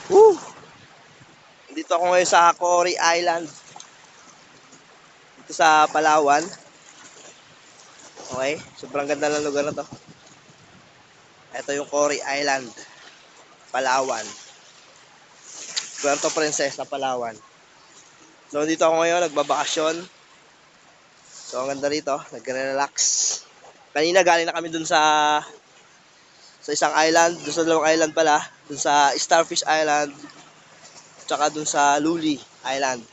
Woo! Dito ako ngayon sa Cory Island. Dito sa Palawan. Okay? Sobrang ganda ng lugar na to. Ito yung Cory Island. Palawan. Puerto Princesa, Palawan. So, dito ako ngayon, nagbabakasyon. So, ang ganda rito. Nagre-relax. Kanina galing na kami dun sa isang island. Dun sa dalawang island pala. Dun sa Starfish Island. Tsaka dun sa Luli Island.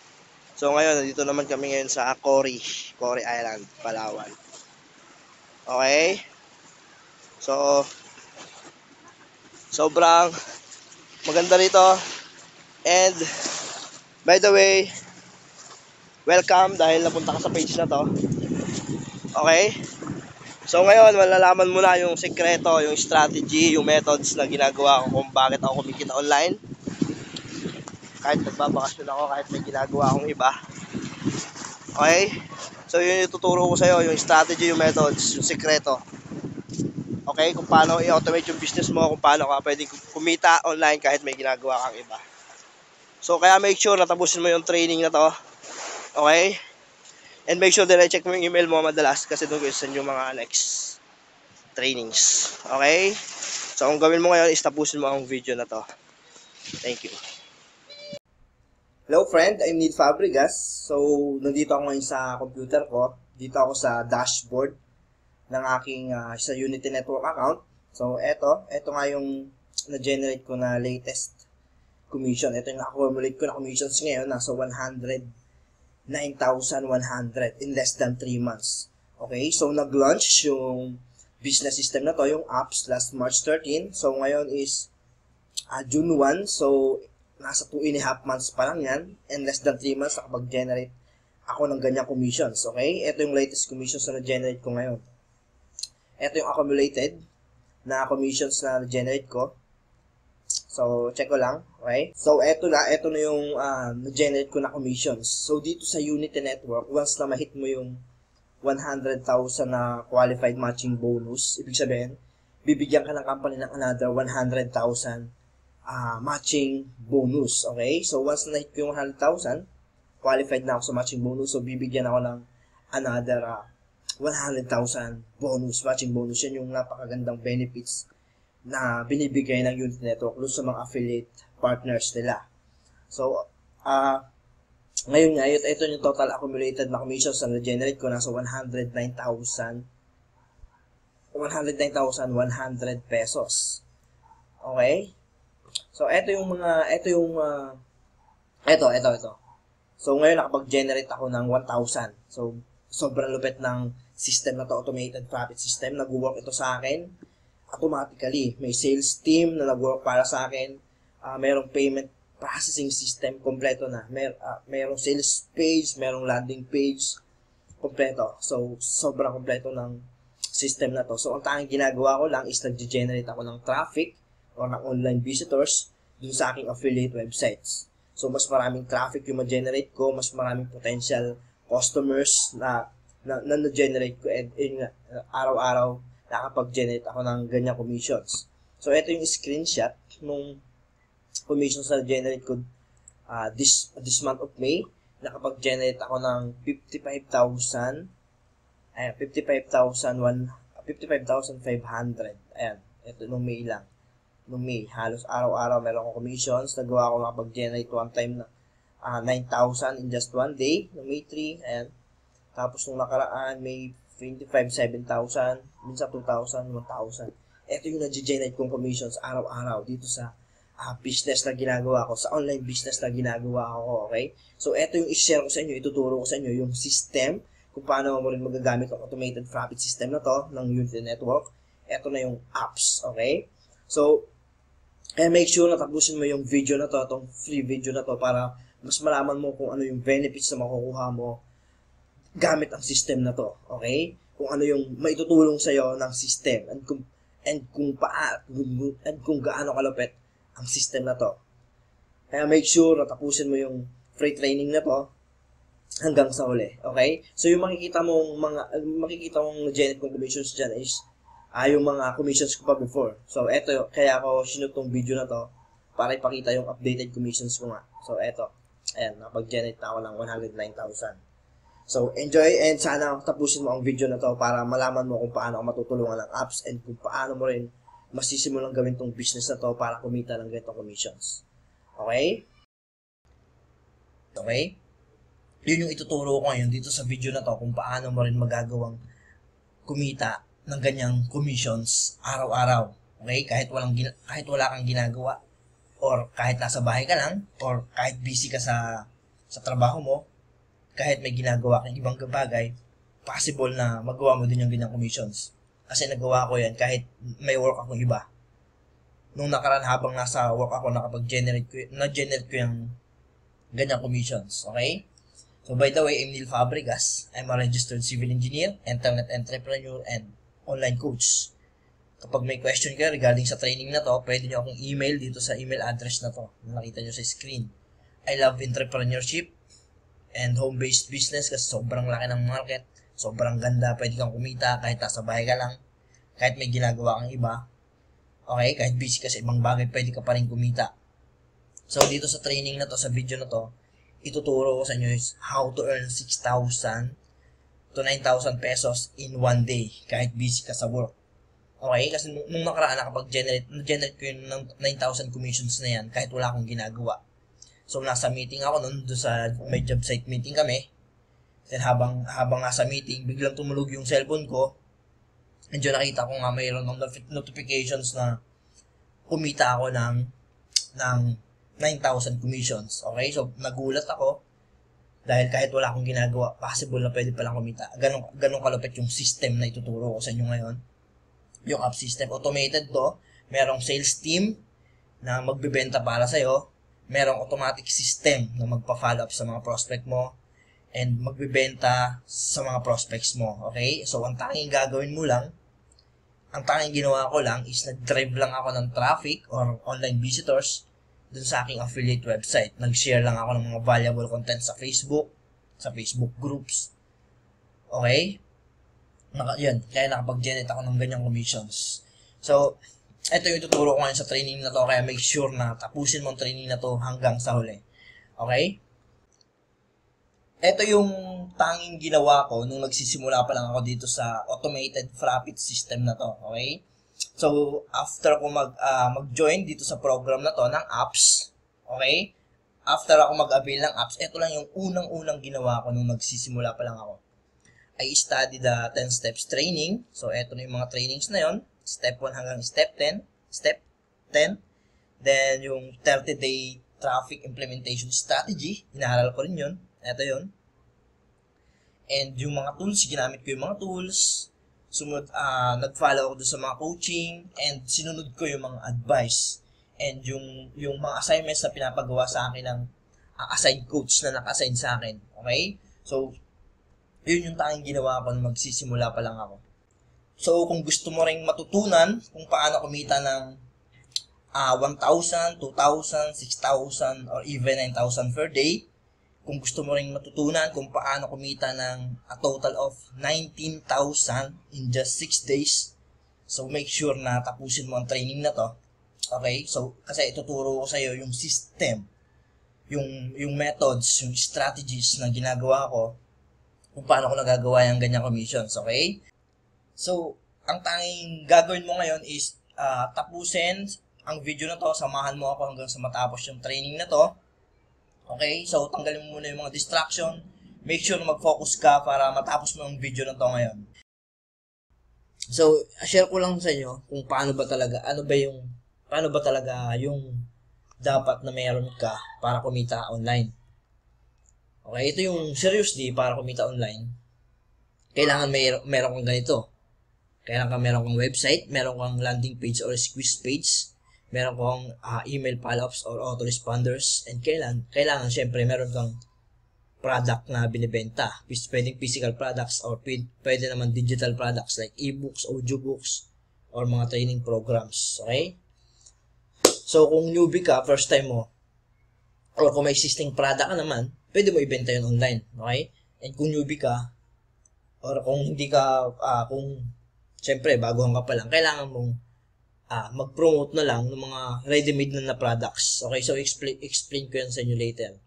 So, ngayon, nandito naman kami ngayon sa Cory Island, Palawan. Okay? So, sobrang maganda rito. And, by the way, welcome dahil napunta ka sa page na to. Okay? So, ngayon, malalaman mo na yung sekreto, yung strategy, yung methods na ginagawa ko kung bakit ako kumikita online. Kahit nagbabakasyon ako, kahit may ginagawa akong iba. Okay? So, yun yung tuturo ko sa'yo, yung strategy, yung methods, yung sekreto. Okay? Kung paano i-automate yung business mo, kung paano ka pwedeng kumita online kahit may ginagawa kang iba. So, kaya make sure na tapusin mo yung training na to. Okay? And make sure na check mo yung email mo madalas kasi doon ko send yung mga next trainings. Okay? So, kung gawin mo ngayon is tapusin mo ang video na to. Thank you. Hello friend, I'm Neil Fabregas. So, nandito ako ngayon sa computer ko. Dito ako sa dashboard ng aking sa Unity Network account. So, eto nga yung na-generate ko na latest commission. Ito yung na-accumulate ko na commissions ngayon. Nasa 109,100 in less than 3 months. Okay, so nag-launch yung business system na to, yung apps last March 13. So, ngayon is June 1. So, nasa 2.5 months pa lang yan. In less than 3 months, nakapag-generate ako ng ganyang commissions. Okay? Ito yung latest commissions na na-generate ko ngayon. Ito yung accumulated na commissions na na-generate ko. So, check ko lang. Okay? So, ito na yung na-generate ko na commissions. So, dito sa Unity Network, once na ma-hit mo yung 100,000 na qualified matching bonus, ibig sabihin, bibigyan ka ng company ng another 100,000 matching bonus. Okay? So, once na hit ko yung 100,000, qualified na ako sa matching bonus. So, bibigyan ako ng another 100,000 bonus, matching bonus. Yan yung napakagandang benefits na binibigay ng Unity Network sa mga affiliate partners nila. So, ngayon nga, ito yung total accumulated na commissions na na-generate ko. Nasa 109,100 pesos. Okay? So, ito. So, ngayon nakapag-generate ako ng 1,000. So, sobrang lupit ng system na to, automated profit system. Nag-work ito sa akin automatically. May sales team na nag-work para sa akin. Mayroong payment processing system, kompleto na. Mayroong sales page, mayroong landing page, kompleto. So, sobrang kompleto ng system na to. So, ang tanging ginagawa ko lang is nag-generate ako ng traffic o ng online visitors dun sa aking affiliate websites. So, mas maraming traffic yung ma-generate ko, mas maraming potential customers na na-generate ko, and araw-araw nakapag-generate ako ng ganyang commissions. So, ito yung screenshot nung commissions na generate ko this month of May. Nakapag-generate ako ng 55,500. Ayan, ito nung May lang. Nung May, halos araw-araw meron akong commissions. Nagawa ko makapag-generate one time na 9,000 in just one day, nung May 3. Ayan. Tapos nung nakaraan, May 25, 7,000, minsan 2,000, 1,000. Ito yung nag-generate kong commissions araw-araw dito sa business na ginagawa ko, sa online business na ginagawa ko, okay? So, ito yung i-share ko sa inyo, ituturo ko sa inyo yung system, kung paano mo rin magagamit ang automated profit system na to ng Unity Network. Ito na yung apps, okay? So, make sure na tapusin mo yung video na to, itong free video na to, para mas malaman mo kung ano yung benefits na makukuha mo gamit ang system na to, okay? Kung ano yung maitutulong sa iyo ng system and kung gaano kalupit ang system na to. Kaya make sure na tapusin mo yung free training na to hanggang sa huli, okay? So yung makikita mong generate kong commissions diyan is yung mga commissions ko pa before. So eto, kaya ako sinut tong video na to para ipakita yung updated commissions ko nga. So, eto. Ayan, nakapag-generate na ako ng 109,000. So, enjoy and sana tapusin mo ang video na to para malaman mo kung paano ako matutulungan ng apps and kung paano mo rin masisimulang gawin tong business na to para kumita ng ganitong commissions. Okay? Okay? Yun yung ituturo ko ngayon dito sa video na to kung paano mo rin magagawang kumita ng ganyang commissions araw-araw. Okay? Kahit wala kang ginagawa or kahit nasa bahay ka lang or kahit busy ka sa trabaho mo, kahit may ginagawa kang ibang bagay, possible na magawa mo din yung ganyang commissions. Kasi nagawa ko yan kahit may work akong iba. Nung nakaraan habang nasa work ako, nag-generate ko yung ganyang commissions. Okay? So, by the way, I'm Neil Fabregas. I'm a registered civil engineer, internet entrepreneur, and online coach. Kapag may question kayo regarding sa training na to, pwede nyo akong email dito sa email address na to. Nakita nyo sa screen. I love entrepreneurship and home-based business kasi sobrang laki ng market. Sobrang ganda. Pwede kang kumita kahit nasa bahay ka lang. Kahit may ginagawa kang iba. Okay? Kahit busy ka sa ibang bagay, pwede ka pa rin kumita. So, dito sa training na to, sa video na to, ituturo ko sa inyo is how to earn 6,000 to 9,000 pesos in one day kahit busy ka sa work. Okay? Kasi nung nakaraan nag-generate ko yung 9,000 commissions na yan kahit wala akong ginagawa. So, nasa meeting ako nun, doon sa may job site meeting kami. Then, habang nasa meeting, biglang tumulog yung cellphone ko. And yun, nakita ko nga mayroon ng notifications na kumita ako ng 9,000 commissions. Okay? So, nagulat ako dahil kahit wala akong ginagawa, possible na pwede palang kumita. Ganun kalupit yung system na ituturo ko sa inyo ngayon. Yung app system. Automated to. Merong sales team na magbibenta para sa'yo. Merong automatic system na magpa-follow up sa mga prospect mo and magbibenta sa mga prospects mo. Okay? So, ang tanging gagawin mo lang, ang tanging ginawa ko lang is nag-drive lang ako ng traffic or online visitors dun sa aking affiliate website. Nag-share lang ako ng mga valuable content sa Facebook groups. Okay? Yan. Kaya nakapag-generate ako ng ganyang commissions. So, ito yung tuturo ko ngayon sa training na to. Kaya make sure na tapusin mo ang training na to hanggang sa huli. Okay? Ito yung tanging ginawa ko nung nagsisimula pa lang ako dito sa automated profit system na to. Okay? So, after ko mag-join dito sa program na to ng apps, okay? After ako mag-avail ng apps, ito lang yung unang-unang ginawa ko nung nagsisimula pa lang ako. I studied the 10 steps training. So, ito na yung mga trainings na yon. Step 1 hanggang step 10. Then, yung 30-day traffic implementation strategy. Inaral ko rin yun. Ito yun. And yung mga tools, ginamit ko yung mga tools. Sumunod, nag-follow ako doon sa mga coaching and sinunod ko yung mga advice and yung mga assignments na pinapagawa sa akin ng assigned coach na naka-assign sa akin. Okay? So, yun yung tanging ginawa ko nung magsisimula pa lang ako. So, kung gusto mo ring matutunan kung paano kumita ng 1,000, 2,000, 6,000, or even 9,000 per day, kung gusto mo ring matutunan kung paano kumita ng a total of 19,000 in just 6 days, so make sure na tapusin mo ang training na to. Okay? So, kasi ituturo ko sa iyo yung system, yung methods, yung strategies na ginagawa ko kung paano ko nagagawa yung ganyang commissions. Okay? So, ang tanging gagawin mo ngayon is tapusin ang video na to, samahan mo ako hanggang sa matapos yung training na to. Okay? So, tanggalin mo muna yung mga distraction. Make sure na mag-focus ka para matapos mo yung video na to ngayon. So, share ko lang sa inyo kung paano ba talaga yung dapat na meron ka para kumita online. Okay? Ito yung seriously para kumita online. Kailangan meron kang ganito. Kailangan meron kang website, meron kang landing page or squeeze page, meron kang email follow-ups or autoresponders, and kailangan syempre meron kang product na binibenta. Pwedeng physical products or pwede naman digital products like ebooks, audiobooks, or mga training programs. Okay? So, kung newbie ka, first time mo, or kung may existing product ka naman, pwede mo ibenta yun online. Okay? And kung newbie ka, or kung hindi ka, kung syempre, baguhan ka pa lang, kailangan mong mag-promote na lang ng mga ready-made na products. Okay, so explain ko yan sa inyo later.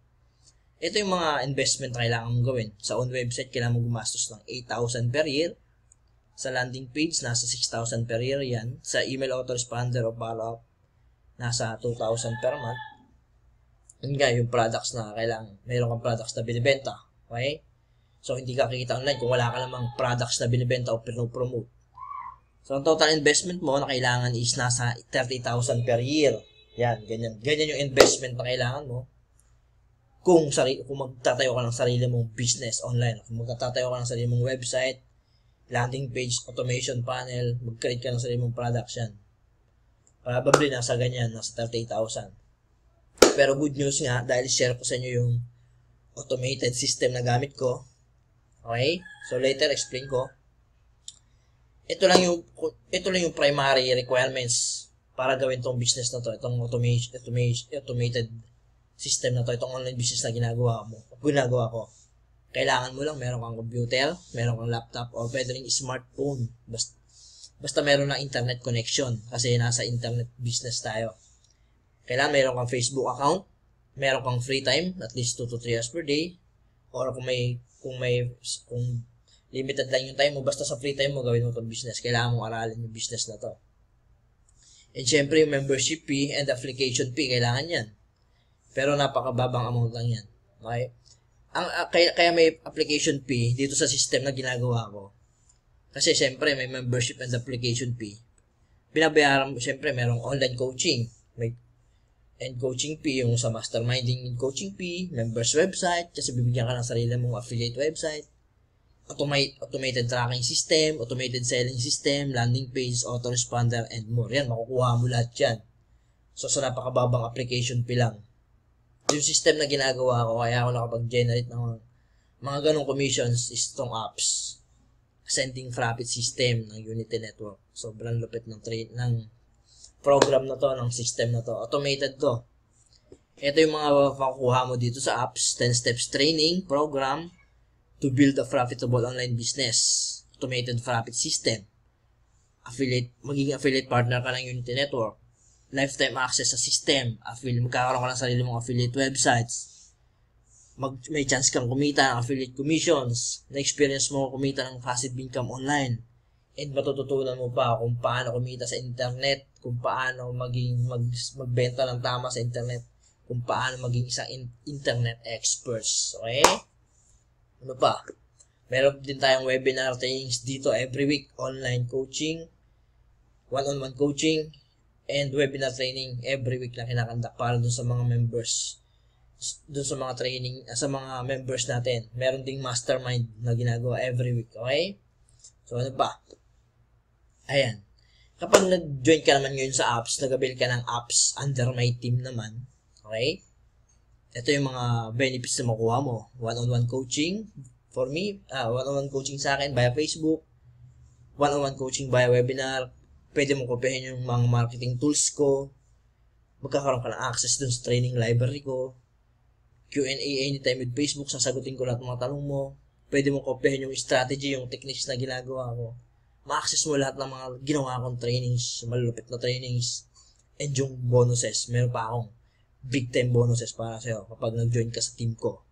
Ito yung mga investment na kailangan mong gawin. Sa own website, kailangan mong gumastos ng 8,000 per year. Sa landing page, nasa 6,000 per year yan. Sa email autoresponder o follow-up, nasa 2,000 per month. Yun nga, yung products na kailangan, mayroon kang products na binibenta. Okay? So, hindi ka kikita online kung wala ka namang products na binibenta o pinopromote. So, ang total investment mo na kailangan is nasa 30,000 per year. Yan, ganyan. Ganyan yung investment na kailangan mo. Kung magtatayo ka ng sarili mong business online, kung magtatayo ka ng sarili mong website, landing page, automation panel, mag-create ka ng sarili mong products yan. Probably nasa ganyan, nasa 30,000. Pero good news nga, dahil share ko sa inyo yung automated system na gamit ko. Okay? So later, explain ko. Ito lang yung primary requirements para gawin tong business na to, itong automated system na to, itong online business na ginagawa ko. Kailangan mo lang meron kang computer, meron kang laptop, o pwede rin smartphone. Basta meron na internet connection kasi nasa internet business tayo. Kailangan meron kang Facebook account, meron kang free time, at least 2 to 3 hours per day, or kung limited lang yung time mo, basta sa free time mo gawin mo itong business. Kailangan mong aralin yung business na to. And syempre yung membership fee and application fee, kailangan yan. Pero napakababang amount lang yan. Okay? Kaya may application fee dito sa system na ginagawa ko. Kasi syempre may membership and application fee. Binabayaran mo, syempre merong online coaching. May and coaching fee yung sa masterminding coaching fee, members website, kasi bibigyan ka ng sarili mong affiliate website. Automated tracking system, automated selling system, landing page, autoresponder, and more. Yan, makukuha mo lahat yan. So, sa napakababang application fee lang. Yung system na ginagawa ko, kaya ako nakapag-generate ng mga ganong commissions is itong apps. Sending profit system ng Unity Network. Sobrang lupit ng program na to, ng system na to. Automated to. Ito yung mga makukuha mo dito sa apps. 10 steps training program to build a profitable online business. Automated profit system. Magiging affiliate partner ka ng Unity Network. Lifetime access sa system. Magkakaroon ka ng sarili mong affiliate websites. May chance kang kumita ng affiliate commissions. Na-experience mo kumita ng passive income online. And matututunan mo pa kung paano kumita sa internet, kung paano magbenta ng tama sa internet, kung paano maging isang internet experts. Okay? Ano pa? Meron din tayong webinar trainings dito every week. Online coaching, one-on-one coaching, and webinar training every week na kinakandak para dun sa mga members. Dun sa mga training, sa mga members natin. Meron ding mastermind na ginagawa every week. Okay? So, ano pa? Ayan. Kapag nag-join ka naman ngayon sa apps, nag-avail ka ng apps under my team naman. Okay? Ito yung mga benefits na makuha mo. One-on-one coaching for me. One-on-one coaching sa akin via Facebook. One-on-one coaching via webinar. Pwede mo kopyahin yung mga marketing tools ko. Magkakaroon ka ng access dun sa training library ko. Q&A anytime with Facebook. Sasagutin ko lahat ng mga tanong mo. Pwede mo kopyahin yung strategy, yung techniques na ginagawa ko. Ma-access mo lahat ng mga ginawa kong trainings. Malulupit na trainings. And yung bonuses. Meron pa akong big time bonuses para sa'yo kapag nag-join ka sa team ko.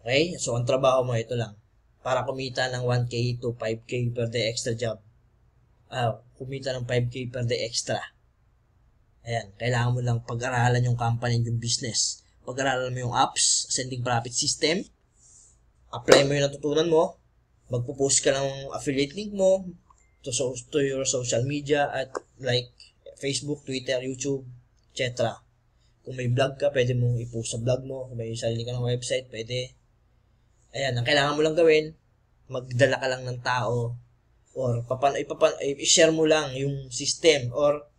Okay? So, ang trabaho mo ito lang. Para kumita ng 1K to 5K per day extra job. Kumita ng 5K per day extra. Ayan. Kailangan mo lang pag-aralan yung company, yung business. Pag-aralan mo yung apps, sending profit system. Apply mo yung natutunan mo. Magpo-post ka ng affiliate link mo to your social media at like Facebook, Twitter, YouTube, etc. Kung may vlog ka, pwede mong i-post sa vlog mo. Kung may sarili ka ng website, pwede. Ayan, ang kailangan mo lang gawin, magdala ka lang ng tao or i-share mo lang yung system or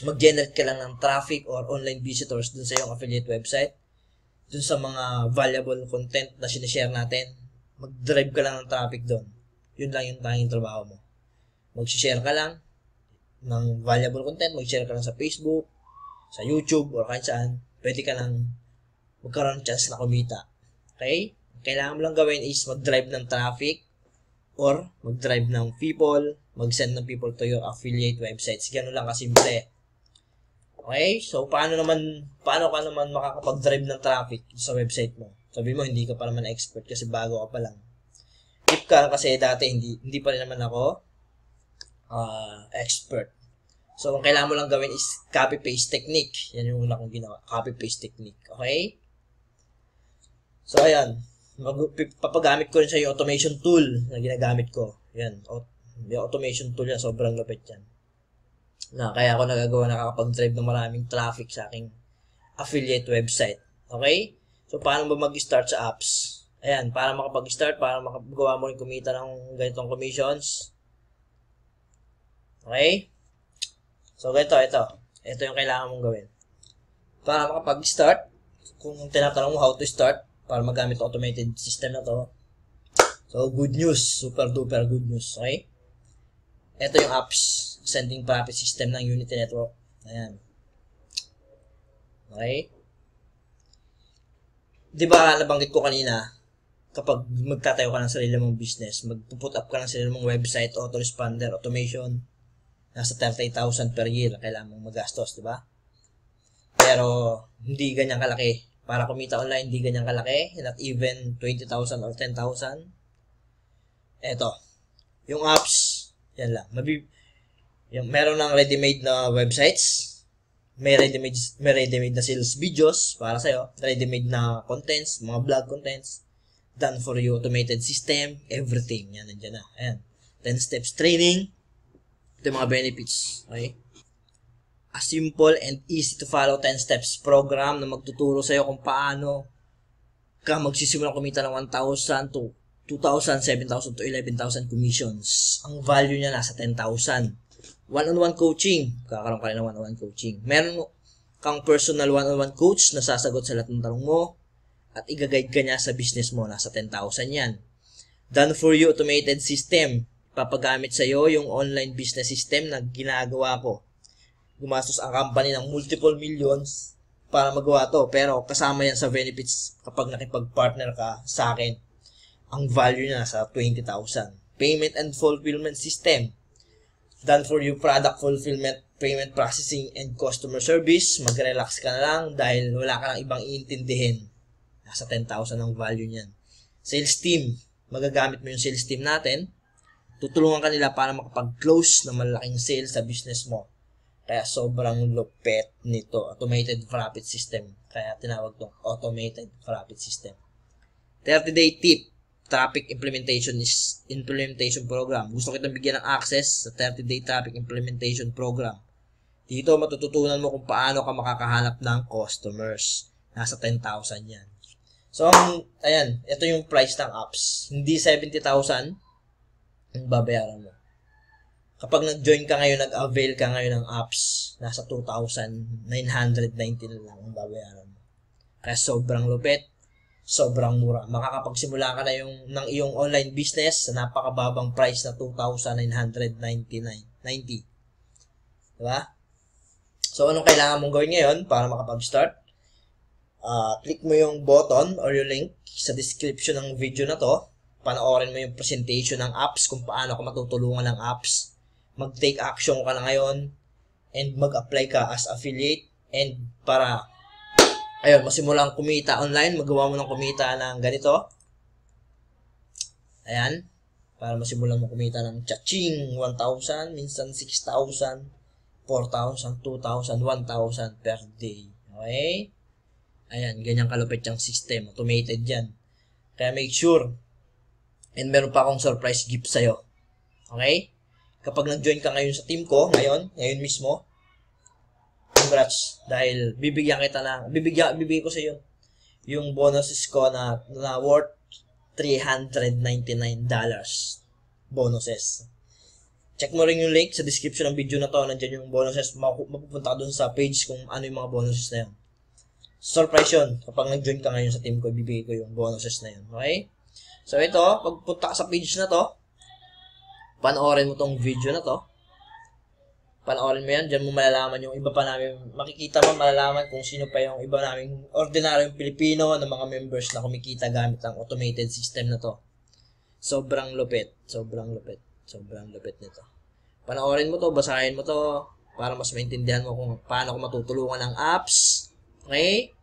mag-generate ka lang ng traffic or online visitors dun sa iyong affiliate website. Dun sa mga valuable content na sinishare natin, mag-drive ka lang ng traffic doon. Yun lang yung tanging trabaho mo. Mag-share ka lang ng valuable content, mag-share ka lang sa Facebook, sa YouTube, or kahit saan, pwede ka lang magkaroon ng chance na kumita. Okay? Kailangan mo lang gawin is mag-drive ng traffic or mag-drive ng people, mag-send ng people to your affiliate websites. Ganun lang kasimple. Okay? So, paano ka naman makakapag-drive ng traffic sa website mo? Sabi mo, hindi ka pa naman expert kasi bago ka pa lang. Tip ka kasi dati, hindi pa rin naman ako expert. So, ang kailangan mo lang gawin is copy-paste technique. Yan yung una kong ginawa. Copy-paste technique. Okay? So, ayan. Papagamit ko rin sa yung automation tool na ginagamit ko. Yan. Yung automation tool yan. Sobrang lapit yan. Kaya ako nakakapag-drive ng maraming traffic sa aking affiliate website. Okay? So, paano ba mag-start sa apps? Ayan. Para makapag-start, para makagawa mo rin kumita ng ganitong commissions. Okay? So, ito yung kailangan mong gawin. Para makapag-start, kung tinatanong mo how to start, para magamit automated system na to. So, good news. Super duper good news. Okay? Ito yung apps. Sending traffic system ng Unity Network. Ayan. Okay? Di ba, nabanggit ko kanina, kapag magtatayo ka ng sarili mong business, mag-put up ka ng sarili mong website, autoresponder, automation, nasa 30,000 per year kailangan mong magastos, di ba? Pero, hindi ganyan kalaki. Para kumita online, hindi ganyan kalaki. Not even 20,000 or 10,000. Eto. Yung apps, yan lang. Meron ng ready-made na websites. May ready-made na sales videos para sa'yo. Ready-made na contents, mga blog contents. Done for you, automated system, everything. Yan, nandiyan na. Ayan. 10 steps training. Ito yung mga benefits. Okay? A simple and easy to follow 10 steps program na magtuturo sa'yo kung paano ka magsisimulang kumita ng 1,000 to 2,000, 7,000 to 11,000 commissions. Ang value niya nasa 10,000. One-on-one coaching. Kakaroon ka rin ng one-on-one coaching. Meron kang personal one-on-one coach na sasagot sa lahat ng tanong mo at i-guide ka niya sa business mo. Nasa 10,000 yan. Done for you automated system. Papagamit sa'yo yung online business system na ginagawa ko. Gumastos ang company ng multiple millions para magawa to. Pero kasama yan sa benefits kapag nakipag-partner ka sa akin. Ang value niya nasa 20,000. Payment and fulfillment system. Done for you product fulfillment, payment processing, and customer service. Mag-relax ka na lang dahil wala ka nang ibang iintindihin. Nasa 10,000 ang value niyan. Sales team. Magagamit mo yung sales team natin. Tutulungan ka nila para makapag-close ng malaking sales sa business mo. Kaya sobrang lupet nito. Automated profit system. Kaya tinawag itong automated profit system. 30-day tip. Traffic implementation program. Gusto kitang bigyan ng access sa 30-day traffic implementation program. Dito matututunan mo kung paano ka makakahanap ng customers. Nasa 10,000 yan. So, ayan. Ito yung price ng apps. Hindi 70,000 ang babayaran mo. Kapag nag-join ka ngayon, nag-avail ka ngayon ng apps, nasa 2,990 na lang ang babayaran mo. Kaya sobrang lupit, sobrang mura. Makakapagsimula ka na ng iyong online business sa napakababang price na 2,990. Diba? So, anong kailangan mong gawin ngayon para makapag-start? Click mo yung button or yung link sa description ng video na to. Panoorin mo yung presentation ng apps, kung paano ka matutulungan ng apps. Mag-take action ka na ngayon and mag-apply ka as affiliate and para masimulang kumita online, magawa mo ng kumita ng ganito. Ayan. Para masimulang mo kumita ng cha-ching, 1,000, minsan 6,000, 4,000, 2,000, 1,000 per day. Okay? Ayan, ganyan kalupit yung system. Automated yan. Kaya make sure. And meron pa akong surprise gift sa'yo. Okay? Kapag nag-join ka ngayon sa team ko, ngayon mismo, congrats. Dahil bibigyan ko sa iyo yung bonuses ko na worth $399 bonuses. Check mo rin yung link sa description ng video na to. Nandiyan yung bonuses. Mapupunta ka dun sa page kung ano yung mga bonuses na yun. Surprise yun. Kapag nag-join ka ngayon sa team ko, ibibigay ko yung bonuses na yun. Okay? So ito, pagpunta ka sa page na to, panoorin mo tong video na to. Panoorin mo yan, dyan mo malalaman yung iba pa namin, makikita mo, malalaman kung sino pa yung iba namin ordinaryong Pilipino na mga members na kumikita gamit ang automated system na to. Sobrang lupit. Sobrang lupit. Sobrang lupit nito. Panoorin mo to, basahin mo to, para mas maintindihan mo kung paano ko matutulungan ng apps. Okay?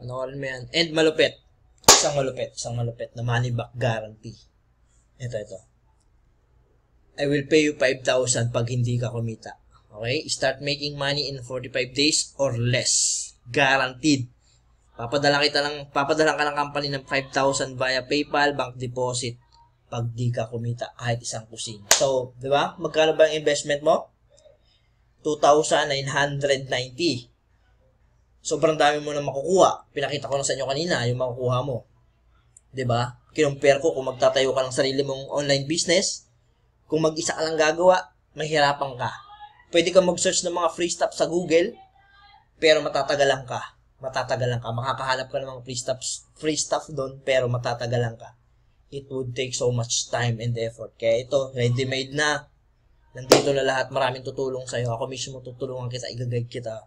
Panoorin mo yan. And malupit. Isang malupit na money back guarantee. Ito. I will pay you 5,000 pag hindi ka kumita. Okay? Start making money in 45 days or less. Guaranteed. Papadala ka ng company ng 5,000 via PayPal, bank deposit pag di ka kumita kahit isang kusing. So, di ba? Magkano ba ang investment mo? 2,990. Sobrang dami mo na makukuha. Pinakita ko na sa inyo kanina yung makukuha mo. Di ba? Kinumpare ko kung magtatayo ka ng sarili mong online business, kung mag-isa ka lang gagawa, mahirapan ka. Pwede kang mag-search ng mga free stuff sa Google, pero matatagalan ka. Makakahanap ka ng mga free stuff doon, pero matatagalan ka. It would take so much time and effort. Kaya ito, ready-made na. Nandito na lahat, maraming tutulong sa'yo. Ako mismo tutulungan kita, i-guide kita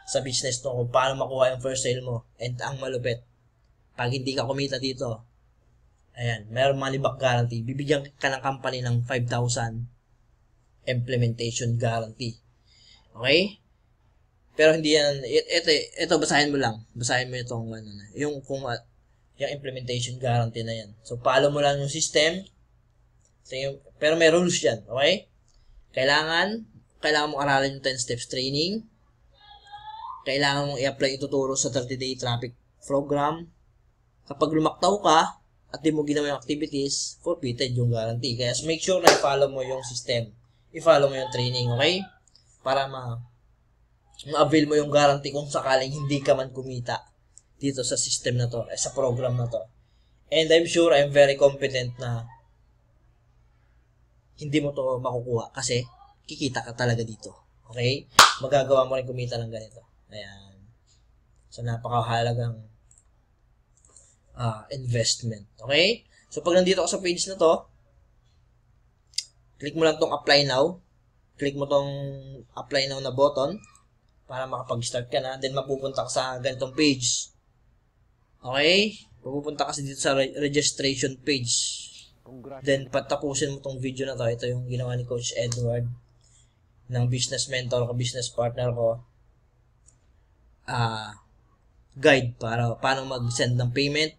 sa business to kung paano makuha yung first sale mo. And ang malupit, pag hindi ka kumita dito, ayan, meron money back guarantee. Bibigyan ka ng company ng 5,000 implementation guarantee. Okay? Pero hindi yan, ito basahin mo lang. Basahin mo itong, yung implementation guarantee na yan. So, follow mo lang yung system. Pero may rules yan. Okay? Kailangan mong aralin yung 10 steps training. Kailangan mong i-apply ituturo sa 30-day traffic program. Kapag lumaktaw ka, at di mo ginawa yung activities, forfeited yung guarantee. Kaya so make sure na i-follow mo yung system. I-follow mo yung training, okay? Para ma-avail mo yung guarantee kung sakaling hindi ka man kumita dito sa system na to, sa program na to. And I'm sure I'm very confident na hindi mo to makukuha kasi kikita ka talaga dito. Okay? Magagawa mo rin kumita ng ganito. Ayan. So, napakahalagang investment. Okay? So, pag nandito ka sa page na to, click mo lang tong apply now. Click mo tong apply now na button para makapag-start ka na. Then, mapupunta ka sa ganitong page. Okay? Pupunta kasi dito sa registration page. Then, patapusin mo tong video na to. Ito yung ginawa ni Coach Edward ng business mentor ko, business partner ko. Guide para paano mag-send ng payment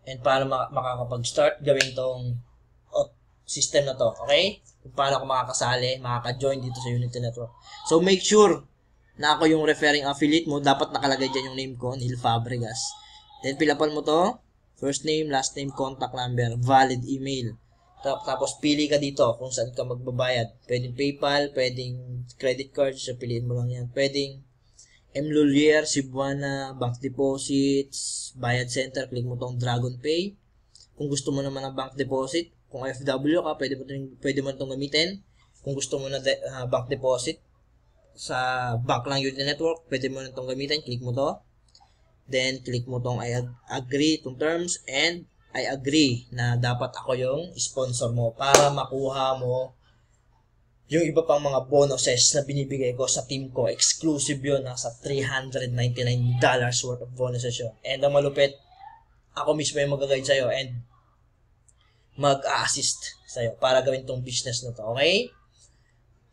and paano makakapag-start gawin tong system na to. Okay? Kung paano ako makakasali, makaka-join dito sa Unity Network. So, make sure na ako yung referring affiliate mo. Dapat nakalagay dyan yung name ko, Neil Fabregas. Then, pilapan mo to. First name, last name, contact number, valid email. Tapos, pili ka dito kung saan ka magbabayad. Pwedeng PayPal, pwedeng credit card. So, piliin mo lang yan. Pwedeng Mlulier, Cebuana, bank deposits, bayad center. Click mo tong Dragon Pay. Kung gusto mo naman ng bank deposit, kung FW ka, pwede mo itong gamitin. Kung gusto mo na bank deposit sa bank lang Unity Network, pwede mo na itong gamitin. Click mo to. Then, click mo tong I agree itong terms and I agree na dapat ako yung sponsor mo para makuha mo yung iba pang mga bonuses na binibigay ko sa team ko. Exclusive yun. Nasa $399 worth of bonuses yun. And ang malupit, ako mismo yung mag-guide sa'yo and mag-assist sa'yo para gawin tong business na to. Okay?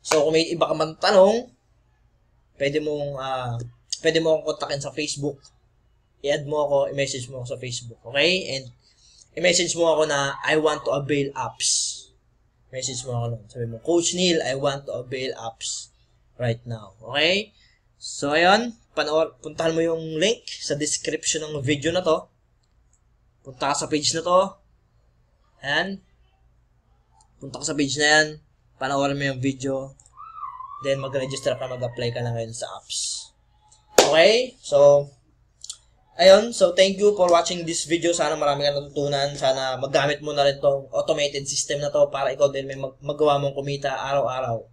So, kung may iba ka man tanong, pwede mo akong kontakin sa Facebook. I-add mo ako, i-message mo ako sa Facebook. Okay? And i-message mo ako na I want to avail apps. Message mo ako nun. Sabi mo, Coach Neil, I want to avail apps right now. Okay? So, ayun. Puntahan mo yung link sa description ng video na to. Punta ka sa page na to. Ayan. Punta ka sa page na yan. Panoorin mo yung video. Then, mag-register ka, mag-apply ka na ngayon sa apps. Okay? So, ayun, so thank you for watching this video. Sana marami kang natutunan. Sana maggamit mo na rin tong automated system na to para ikaw din may magawa mong kumita araw-araw.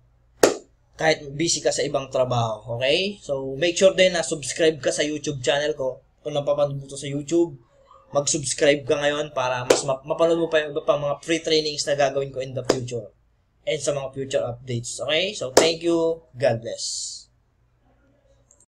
Kahit busy ka sa ibang trabaho. Okay? So, make sure din na subscribe ka sa YouTube channel ko. Kung napapanood mo to sa YouTube, mag-subscribe ka ngayon para mas mapanood mo pa yung iba pang mga free trainings na gagawin ko in the future. And sa mga future updates. Okay? So, thank you. God bless.